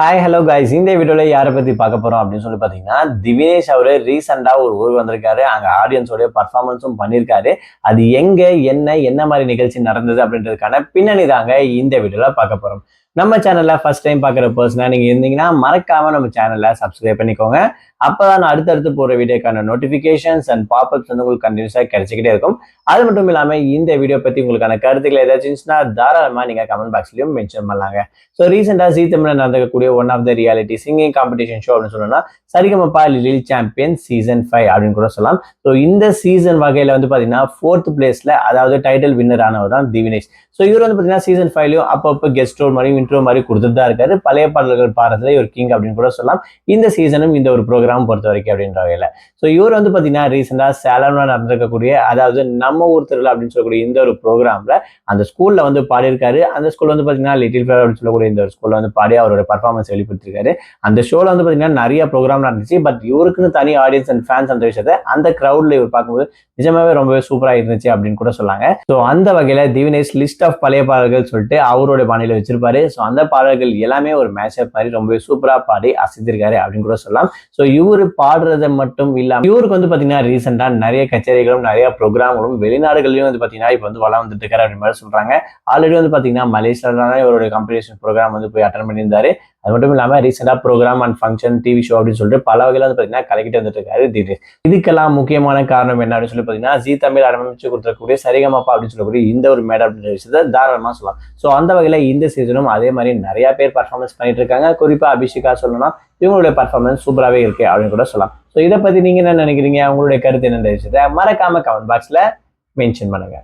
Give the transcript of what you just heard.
Hi hello guys, இந்த வீடியோவில் யாரை பற்றி பார்க்க போகிறோம் அப்படின்னு சொல்லி பார்த்தீங்கன்னா, திவினேஷ் அவர் ரீசெண்டாக ஒரு ஊருக்கு வந்திருக்காரு. அங்கே ஆடியன்ஸோடைய பர்ஃபார்மன்ஸும் பண்ணியிருக்காரு. அது எங்கே, என்ன மாதிரி நிகழ்ச்சி நடந்தது அப்படின்றதுக்கான பின்னணி தாங்க இந்த வீடியோவில் பார்க்க போகிறோம். நம்ம சேனலில் ஃபர்ஸ்ட் டைம் பார்க்குற பர்சனாக நீங்கள் இருந்தீங்கன்னா மறக்காமல் நம்ம சேனலில் சப்ஸ்கிரைப் பண்ணிக்கோங்க. அப்போ தான் நான் அடுத்தடுத்து போகிற வீடியோக்கான நோட்டிஃபிகேஷன்ஸ் அண்ட் பாப்அப்ஸ் வந்து உங்களுக்கு கண்டினியூஸாக கிடைச்சிக்கிட்டே இருக்கும். அது மட்டும் இல்லாமல் இந்த வீடியோ பற்றி உங்களுக்கான கருத்துக்கள் ஏதாச்சும் இருந்துச்சுன்னா தாராளமாக நீங்கள் கமெண்ட் பாக்ஸ்லையும் மென்ஷன் பண்ணலாங்க. ஸோ ரீசெண்டாக ஜீ தமிழில் நடக்கக்கூடிய one of the reality singing competition show அப்படின்னு சொல்லணும்னா சரிகமபா லிட்டில் சாம்பியன் சீசன் 5 அப்படின்னு கூட சொல்லலாம். ஸோ இந்த சீசன் வகையில் வந்து பார்த்தீங்கன்னா 4th பிளேஸில், அதாவது டைட்டில் வின்னர் ஆனவர் தான் திவினேஷ். ஸோ இவர் வந்து பார்த்தீங்கன்னா சீசன் 5லையும் அப்பப்போ கெஸ்ட் ரோல் மாதிரி இன்ட்ரோ மாதிரி கொடுத்துட்டு தான் இருக்காரு. பழைய பாடல்கள் பாடுறதுல இவர் கிங் அப்படின்னு கூட சொல்லலாம். இந்த சீசனும் இந்த ஒரு ப்ரோக்ராம் பொறுத்த வரைக்கும் அப்படின்ற வகையில் ஸோ இவர் வந்து பார்த்தீங்கன்னா ரீசெண்டாக சேலம்ல நடந்திருக்கக்கூடிய, அதாவது நம்ம ஊர் திருவிழா அப்படின்னு சொல்லக்கூடிய இந்த ஒரு ப்ரோக்ராம்ல அந்த ஸ்கூல்ல வந்து பாடியிருக்காரு. அந்த ஸ்கூல் வந்து பார்த்தீங்கன்னா லிட்டில் ஃபிளவர் அப்படின்னு சொல்லக்கூடிய இந்த ஒரு ஸ்கூல்ல வந்து பாடி அவரோட பர்ஃபார்மன்ஸ் வெளிப்படுத்திருக்காரு. அந்த ஷோல வந்து பார்த்தீங்கன்னா நிறைய ப்ரோக்ராம் நடந்துச்சு. பட் இவருக்குன்னு தனி ஆடியன்ஸ் அண்ட் ஃபேன்ஸ் அந்த விஷயத்தை அந்த கிரௌட்ல இவர் பார்க்கும்போது நிஜமாவே ரொம்பவே சூப்பராக இருந்துச்சு அப்படின்னு கூட சொல்லாங்க. ஸோ அந்த வகையில திவினேஷ் லிஸ்ட் ஆஃப் பழைய பாடல்கள் சொல்லிட்டு அவரோட பாணியில வச்சிருப்பாரு. ஸோ அந்த பாடல்கள் எல்லாமே ஒரு மேஷப் மாதிரி ரொம்பவே சூப்பரா பாடி அசைத்திருக்காரு அப்படின்னு கூட சொல்லலாம். ஸோ இவரு பாடுறதை மட்டும் இல்லாம இவருக்கு வந்து பாத்தீங்கன்னா ரீசெண்டா நிறைய கச்சேரிகளும் நிறைய ப்ரோக்ராம்களும் வெளிநாடுகளையும் வந்து பாத்தீங்கன்னா இப்போ வந்து வளம் வந்துட்டு இருக்காரு அப்படின்னு மாதிரி சொல்றாங்க. ஆல்ரெடி வந்து பாத்தீங்கன்னா மலேசியால இவருடைய காம்படிஷன் ப்ரோக்ராம் வந்து போய் அட்டன் பண்ணியிருந்தாரு. அது மட்டும் இல்லாமல் ரீசெண்டாக program and function, TV show அப்படின்னு சொல்லிட்டு பல வகையில் வந்து பார்த்தீங்கன்னா கலக்கிட்டு வந்துட்டு இருக்காரு தினேஷ். இதுக்கெல்லாம் முக்கியமான காரணம் என்ன அப்படின்னு சொல்லி பார்த்தீங்கன்னா, ஜீ தமிழ் ஆரம்பிச்சு கொடுத்துருக்கக்கூடிய சரிகமபா அப்படின்னு சொல்லக்கூடிய இந்த ஒரு மேடை அப்படின்ற விஷயத்தை தாராளமாக சொல்லலாம். ஸோ அந்த வகையில் இந்த சீசனும் அதே மாதிரி நிறைய பேர் பர்ஃபார்மன்ஸ் பண்ணிட்டு இருக்காங்க. குறிப்பாக அபிஷேகா சொல்லணும்னா இவங்களுடைய பர்ஃபார்மன்ஸ் சூப்பராகவே இருக்கு அப்படின்னு கூட சொல்லலாம். ஸோ இதை பற்றி நீங்கள் என்ன நினைக்கிறீங்க, உங்களுடைய கருத்து என்னன்ற விஷயத்தை மறக்காம கமெண்ட் பாக்ஸில் மென்ஷன் பண்ணுங்க.